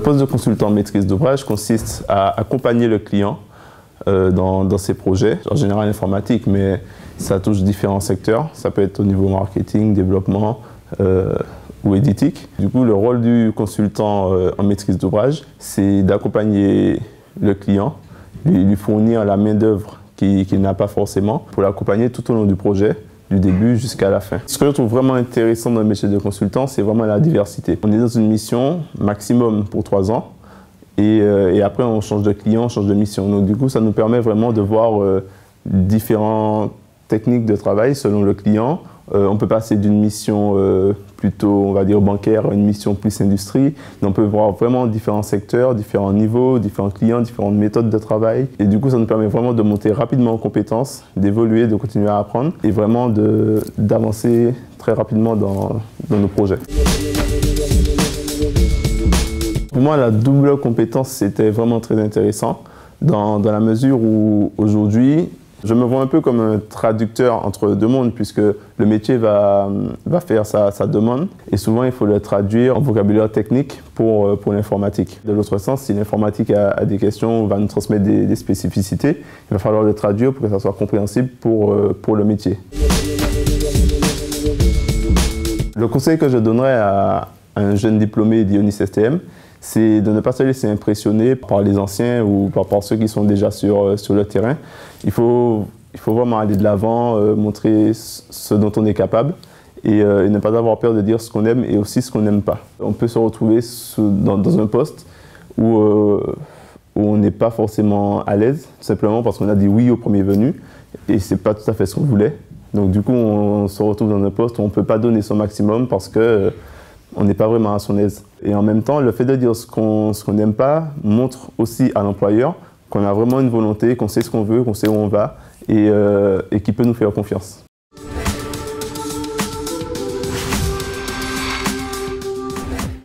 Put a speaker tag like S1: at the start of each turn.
S1: poste de consultant maîtrise d'ouvrage consiste à accompagner le client dans ses projets, en général informatique, mais ça touche différents secteurs. Ça peut être au niveau marketing, développement ou éditique. Du coup, le rôle du consultant en maîtrise d'ouvrage, c'est d'accompagner le client, lui fournir la main-d'œuvre qu'il n'a pas forcément, pour l'accompagner tout au long du projet, du début jusqu'à la fin. Ce que je trouve vraiment intéressant dans le métier de consultant, c'est vraiment la diversité. On est dans une mission maximum pour 3 ans et après on change de client, on change de mission. Donc du coup, ça nous permet vraiment de voir différentes techniques de travail selon le client. On peut passer d'une mission plutôt, on va dire, bancaire à une mission plus industrie. On peut voir vraiment différents secteurs, différents niveaux, différents clients, différentes méthodes de travail. Et du coup, ça nous permet vraiment de monter rapidement en compétences, d'évoluer, de continuer à apprendre et vraiment d'avancer très rapidement dans nos projets. Pour moi, la double compétence, c'était vraiment très intéressant dans la mesure où aujourd'hui, je me vois un peu comme un traducteur entre deux mondes puisque le métier va faire sa demande et souvent il faut le traduire en vocabulaire technique pour l'informatique. De l'autre sens, si l'informatique a des questions ou va nous transmettre des spécificités, il va falloir le traduire pour que ça soit compréhensible pour le métier. Le conseil que je donnerais à un jeune diplômé d'Ionis STM, c'est de ne pas se laisser impressionner par les anciens ou par ceux qui sont déjà sur le terrain. Il faut vraiment aller de l'avant, montrer ce dont on est capable et ne pas avoir peur de dire ce qu'on aime et aussi ce qu'on n'aime pas. On peut se retrouver dans un poste où on n'est pas forcément à l'aise, simplement parce qu'on a dit oui au premier venu et ce n'est pas tout à fait ce qu'on voulait. Donc du coup, on se retrouve dans un poste où on ne peut pas donner son maximum parce que on n'est pas vraiment à son aise. Et en même temps, le fait de dire ce qu'on n'aime pas montre aussi à l'employeur qu'on a vraiment une volonté, qu'on sait ce qu'on veut, qu'on sait où on va et qu'il peut nous faire confiance.